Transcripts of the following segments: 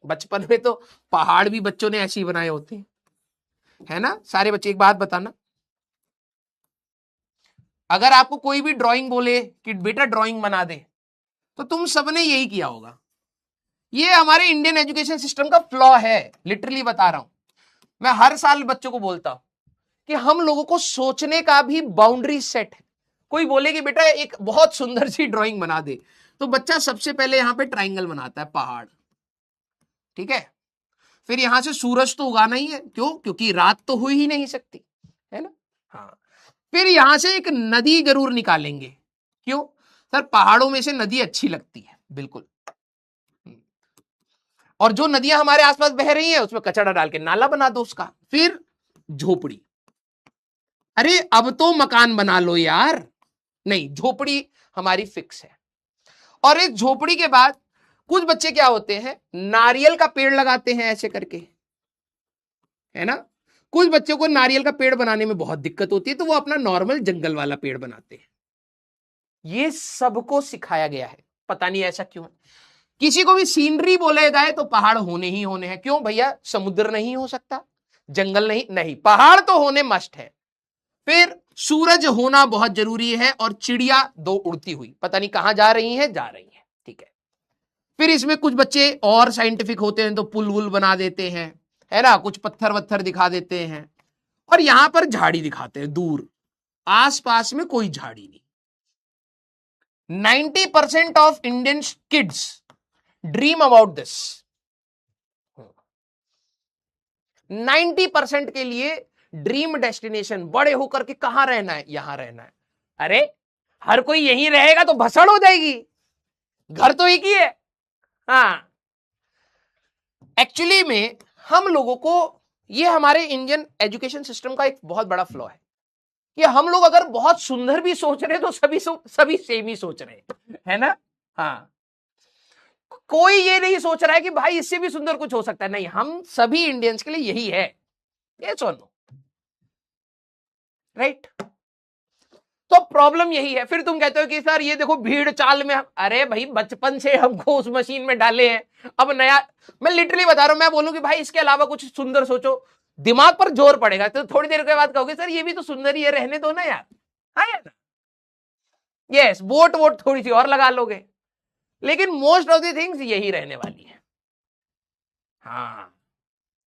बचपन में तो पहाड़ भी बच्चों ने ऐसे ही बनाए होते हैं, है ना सारे बच्चे। एक बात बताना, अगर आपको कोई भी ड्राइंग बोले कि बेटा ड्राइंग बना दे, तो तुम सबने यही किया होगा। ये हमारे इंडियन एजुकेशन सिस्टम का फ्लॉ है, लिटरली बता रहा हूं। मैं हर साल बच्चों को बोलता हूं कि हम लोगों को सोचने का भी बाउंड्री सेट है। कोई बोले कि बेटा एक बहुत सुंदर सी ड्राइंग बना दे, तो बच्चा सबसे पहले यहां पे ट्राइंगल बनाता है, पहाड़, ठीक है। फिर यहां से सूरज तो उगाना ही है, क्यों? क्योंकि रात तो हो ही नहीं सकती, है ना। हाँ, फिर यहां से एक नदी जरूर निकालेंगे, क्यों सर? पहाड़ों में से नदी अच्छी लगती है, बिल्कुल। और जो नदियां हमारे आसपास बह रही हैं उसमें कचरा डाल के नाला बना दो उसका। फिर झोपड़ी, अरे अब तो मकान बना लो यार, नहीं झोपड़ी हमारी फिक्स है। और इस झोपड़ी के बाद कुछ बच्चे क्या होते हैं, नारियल का पेड़ लगाते हैं ऐसे करके, है ना। कुछ बच्चों को नारियल का पेड़ बनाने में बहुत दिक्कत होती है, तो वो अपना नॉर्मल जंगल वाला पेड़ बनाते हैं। ये सबको सिखाया गया है, पता नहीं ऐसा क्यों है। किसी को भी सीनरी बोले जाए तो पहाड़ होने ही होने हैं, क्यों भैया? समुद्र नहीं हो सकता, जंगल नहीं, नहीं पहाड़ तो होने मस्ट है। फिर सूरज होना बहुत जरूरी है, और चिड़िया दो उड़ती हुई पता नहीं कहां जा रही हैं, ठीक है। फिर इसमें कुछ बच्चे और साइंटिफिक होते हैं तो पुल वुल बना देते हैं, है ना, कुछ पत्थर वत्थर दिखा देते हैं, और यहां पर झाड़ी दिखाते हैं दूर, आसपास में कोई झाड़ी नहीं। 90% of Indian kids dream about this. 90% के लिए ड्रीम डेस्टिनेशन, बड़े होकर के कहां रहना है, यहां रहना है। अरे हर कोई यहीं रहेगा तो भसड़ हो जाएगी, घर तो एक ही है। हाँ, एक्चुअली में हम लोगों को, ये हमारे इंडियन एजुकेशन सिस्टम का एक बहुत बड़ा फ्लॉ है कि हम लोग अगर बहुत सुंदर भी सोच रहे हैं तो सभी सेम ही सोच रहे हैं, है ना। हाँ, कोई ये नहीं सोच रहा है कि भाई इससे भी सुंदर कुछ हो सकता है, नहीं, हम सभी इंडियंस के लिए यही है, ये सुनो, राइट। तो प्रॉब्लम यही है। फिर तुम कहते हो कि सर ये देखो भीड़ चाल में अरे भाई बचपन से हमको उस मशीन में डाले हैं, अब नया, मैं लिटरली बता रहा हूं, मैं बोलूं कि भाई इसके अलावा कुछ सुंदर सोचो, दिमाग पर जोर पड़ेगा, तो थोड़ी देर के बाद कहोगे सर ये भी तो सुंदर ही है, रहने दो ना यार, है ना। यस, वोट वोट थोड़ी सी और लगा लोगे, लेकिन मोस्ट ऑफ द थिंग्स यही रहने वाली है। हाँ,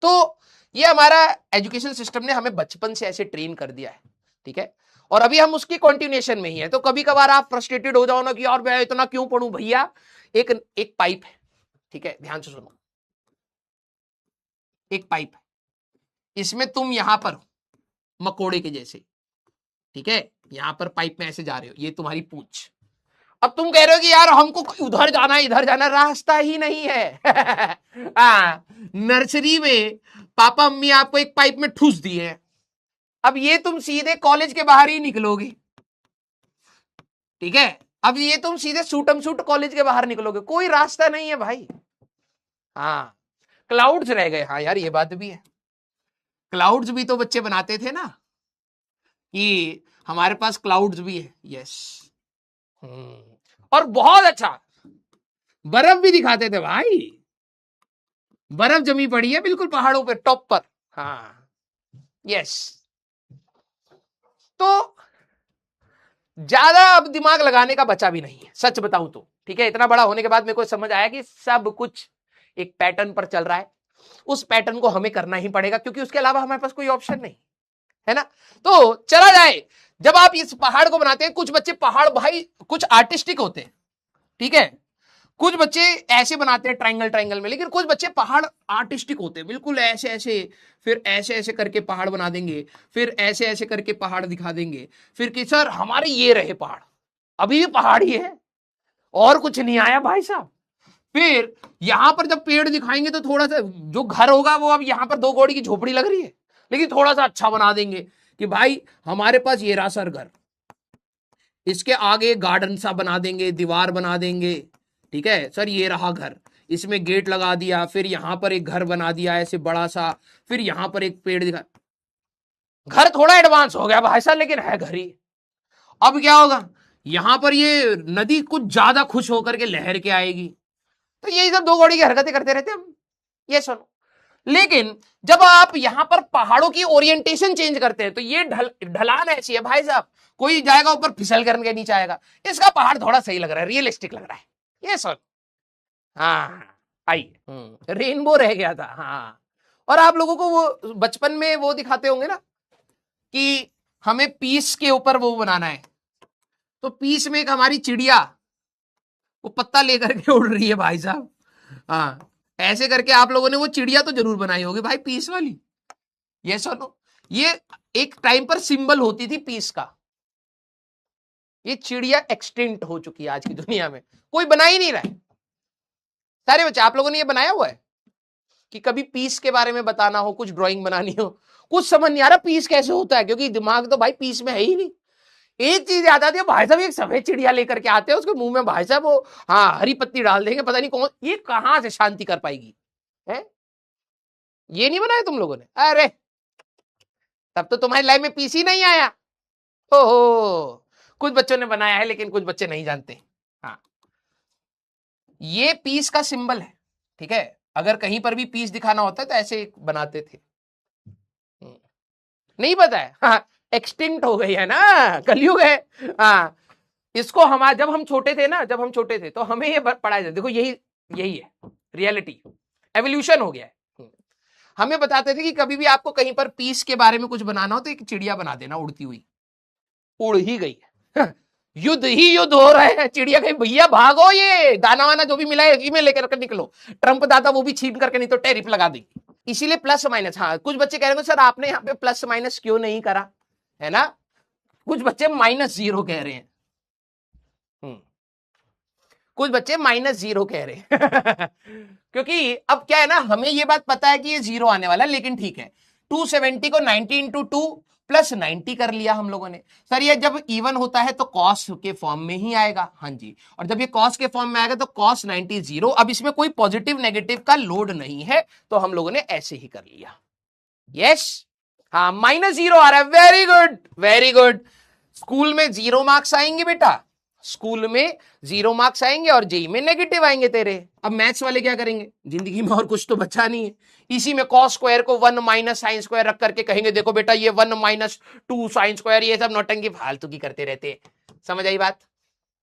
तो ये हमारा एजुकेशन सिस्टम ने हमें बचपन से ऐसे ट्रेन कर दिया है, ठीक है। और अभी हम उसकी कंटिन्यूएशन में ही है। तो कभी कभार आप फ्रस्ट्रेटेड हो जाओ ना कि यार मैं इतना क्यों पढ़ूं भैया, एक एक पाइप है, ठीक है, ध्यान से सुनो, एक पाइप है, इसमें तुम यहां पर मकोड़े के जैसे, ठीक है, यहां पर पाइप में ऐसे जा रहे हो, ये तुम्हारी पूंछ। अब तुम कह रहे हो कि यार हमको उधर जाना है इधर जाना, रास्ता ही नहीं है। नर्सरी में पापा मम्मी आपको एक पाइप में ठूस दिए है, अब ये तुम सीधे कॉलेज के बाहर ही निकलोगे, ठीक है। अब ये तुम सीधे सूटम सूट कॉलेज के बाहर निकलोगे, कोई रास्ता नहीं है भाई। हाँ, क्लाउड्स रह गए, हाँ यार ये बात भी है, क्लाउड्स भी तो बच्चे बनाते थे ना, कि हमारे पास क्लाउड्स भी है, यस। और बहुत अच्छा बर्फ भी दिखाते थे भाई, बर्फ जमी पड़ी है बिल्कुल पहाड़ों पे टॉप पर, हाँ यस। तो ज्यादा अब दिमाग लगाने का बचा भी नहीं है, सच बताऊं तो, ठीक है। इतना बड़ा होने के बाद मेरे को समझ आया कि सब कुछ एक पैटर्न पर चल रहा है, उस पैटर्न को हमें करना ही पड़ेगा, क्योंकि उसके अलावा हमारे पास कोई ऑप्शन नहीं है ना। तो चला जाए, जब आप इस पहाड़ को बनाते हैं, कुछ बच्चे पहाड़ भाई कुछ आर्टिस्टिक होते हैं, ठीक है, कुछ बच्चे ऐसे बनाते हैं ट्रायंगल ट्रायंगल में, लेकिन कुछ बच्चे पहाड़ आर्टिस्टिक होते हैं, बिल्कुल ऐसे ऐसे, फिर ऐसे ऐसे करके पहाड़ बना देंगे, फिर ऐसे ऐसे करके पहाड़ दिखा देंगे, फिर कि सर हमारे ये रहे पहाड़, अभी भी पहाड़ ही है और कुछ नहीं आया भाई साहब। फिर यहां पर जब पेड़ दिखाएंगे तो थोड़ा सा जो घर होगा वो, अब यहां पर 2 कौड़ी की झोपड़ी लग रही है, लेकिन थोड़ा सा अच्छा बना देंगे कि भाई हमारे पास ये रहा सर घर, इसके आगे गार्डन सा बना देंगे, दीवार बना देंगे, ठीक है सर, ये रहा घर, इसमें गेट लगा दिया, फिर यहां पर एक घर बना दिया ऐसे बड़ा सा, फिर यहां पर एक पेड़ दिखा, घर थोड़ा एडवांस हो गया भाई साहब, लेकिन है घर ही। अब क्या होगा, यहां पर ये नदी कुछ ज्यादा खुश होकर के लहर के आएगी, तो यही सब 2 कौड़ी की हरकतें करते रहते हम, ये सुनो, लेकिन जब आप यहां पर पहाड़ों की ओरिएंटेशन चेंज करते हैं तो ये ढलान ऐसी है भाई साहब, कोई जाएगा ऊपर फिसल करके नीचे आएगा, इसका पहाड़ थोड़ा सही लग रहा है, रियलिस्टिक लग रहा है। ये सुन, हाँ आइए, रेनबो रह गया था। हाँ, और आप लोगों को वो बचपन में वो दिखाते होंगे ना कि हमें पीस के ऊपर वो बनाना है, तो पीस में एक हमारी चिड़िया वो पत्ता लेकर के उड़ रही है भाई साहब। हाँ, ऐसे करके आप लोगों ने वो चिड़िया तो जरूर बनाई होगी भाई, पीस वाली। ये सुनो, ये एक टाइम पर सिंबल होती थी पीस का। ये चिड़िया एक्सटिंक्ट हो चुकी है आज की दुनिया में, कोई बना ही नहीं रहा है। सारे बच्चे आप लोगों ने ये बनाया हुआ है कि कभी पीस के बारे में बताना हो, कुछ ड्राइंग बनानी हो, कुछ समझ नहीं आ रहा पीस कैसे होता है, क्योंकि दिमाग तो भाई पीस में है ही नहीं। एक चीज याद आती है भाई साहब, एक सफेद चिड़िया लेकर के आते हैं, उसके मुंह में भाई साहब वो हाँ हरी पत्ती डाल देंगे, पता नहीं कौन, ये कहां से शांति कर पाएगी है? ये नहीं बनाया तुम लोगों ने? अरे तब तो तुम्हारी लाइफ में पीस ही नहीं आया। ओहो, कुछ बच्चों ने बनाया है लेकिन कुछ बच्चे नहीं जानते। हाँ, ये पीस का सिंबल है, ठीक है। अगर कहीं पर भी पीस दिखाना होता है तो ऐसे बनाते थे। नहीं पता है? हाँ, एक्सटिंक्ट हो गई है ना, कलयुग है। हाँ, इसको हमारा जब हम छोटे थे ना, जब हम छोटे थे तो हमें ये पढ़ाया जाता, देखो यही यही है रियलिटी, एवोल्यूशन हो गया है। हमें बताते थे कि कभी भी आपको कहीं पर पीस के बारे में कुछ बनाना हो तो एक चिड़िया बना देना उड़ती हुई। उड़ ही गई है, युद्ध ही युद्ध हो रहे हैं, चिड़िया कहीं भैया भागो, ये दाना वाना जो भी मिला है में लेकर निकलो, ट्रंप दादा वो भी छीन करके नहीं तो टैरिफ लगा देगी। इसीलिए प्लस माइनस। हाँ, कुछ बच्चे कह रहे हैं सर आपने यहाँ पे प्लस माइनस क्यों नहीं करा, है ना? कुछ बच्चे -0 कह रहे हैं, कुछ बच्चे -0 कह रहे हैं क्योंकि अब क्या है ना, हमें ये बात पता है कि ये 0 आने वाला है, लेकिन ठीक है 270 को 90 इंटू 2 प्लस 90 कर लिया हम लोगों ने। सर ये जब इवन होता है तो कॉस के फॉर्म में ही आएगा। हाँ जी, और जब ये कॉस के फॉर्म में आएगा तो कॉस 90 0। अब इसमें कोई पॉजिटिव नेगेटिव का लोड नहीं है, तो हम लोगों ने ऐसे ही कर लिया। यस, हाँ -0 आ रहा है, very good very good. School में 0 मार्क्स आएंगे बेटा, स्कूल में 0 मार्क्स आएंगे और जेई में नेगेटिव आएंगे तेरे। अब मैथ्स वाले क्या करेंगे, जिंदगी में और कुछ तो बचा नहीं है, इसी में कॉस स्क्वायर को 1 माइनस साइन स्क्वायर रख करके कहेंगे देखो बेटा ये 1 माइनस 2 साइन स्क्वायर, ये सब नौटंकी फालतू की करते रहते। समझ आई बात?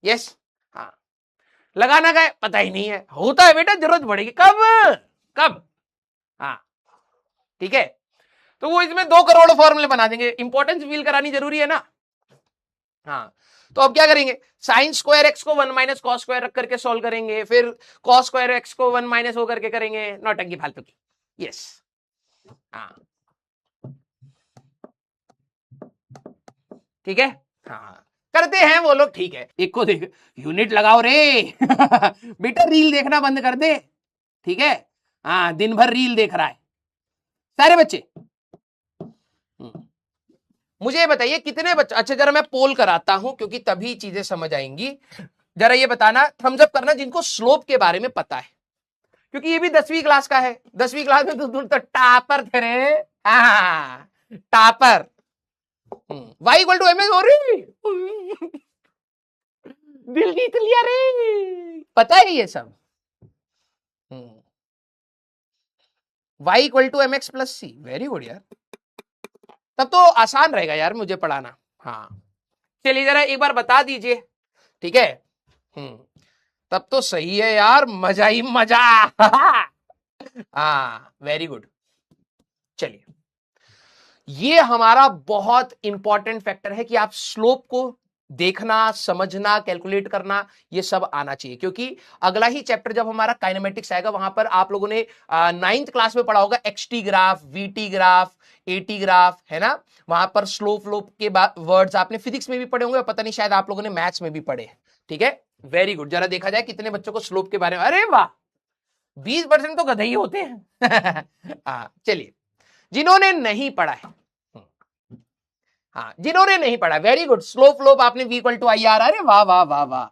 यस, हाँ, लगाना गए पता ही नहीं है, होता है बेटा, जरूरत पड़ेगी कब कब। हाँ ठीक है, तो वो इसमें 2 करोड़ फॉर्मूले बना देंगे, इंपॉर्टेंस फील करानी जरूरी है ना। हाँ, तो अब क्या करेंगे, साइन स्क्वायर एक्स को 1 माइनस कॉस स्क्वायर रख करके सॉल्व करेंगे, फिर कॉस स्क्वायर एक्स को 1 माइनस हो करके करेंगे, नौटंकी फालतू की। यस, हाँ ठीक है, हाँ करते हैं वो लोग, ठीक है। एक को देख, यूनिट लगाओ रे बेटा, रील देखना बंद कर दे, ठीक है। हाँ, दिन भर रील देख रहा है सारे बच्चे। मुझे ये बताइए कितने बच्चे, अच्छा जरा मैं पोल कराता हूं क्योंकि तभी चीजें समझ आएंगी। जरा ये बताना, थम्स अप करना जिनको स्लोप के बारे में पता है, क्योंकि ये भी 10वीं क्लास का है। 10वीं क्लास में तो टापर थे रे, topper. y equal to M S हो रही, दिल जीत लिया रे, पता है ये सब। y equal to M X plus C, very good यार, तब तो आसान रहेगा यार मुझे पढ़ाना। हाँ चलिए जरा एक बार बता दीजिए, ठीक है। तब तो सही है यार, मजा ही मजा हाँ वेरी गुड। चलिए, ये हमारा बहुत इंपॉर्टेंट फैक्टर है कि आप स्लोप को देखना, समझना, कैलकुलेट करना, ये सब आना चाहिए, क्योंकि अगला ही चैप्टर जब हमारा काइनेमेटिक्स आएगा वहां पर आप लोगों ने 9th क्लास में पढ़ा होगा XT graph, VT graph, AT graph, है ना। वहां पर स्लोप फ्लोप के वर्ड्स आपने फिजिक्स में भी पढ़े होंगे, पता नहीं शायद आप लोगों ने मैथ्स में भी पढ़े, ठीक है। वेरी गुड, जरा देखा जाए कितने बच्चों को स्लोप के बारे में, अरे वाह 20% तो गधे ही होते हैं चलिए, जिन्होंने नहीं पढ़ा है, हाँ जिन्होंने नहीं पढ़ा, वेरी गुड, स्लोप फ्लोप आपने v equal to I R, अरे वाह वाह वाह वाह,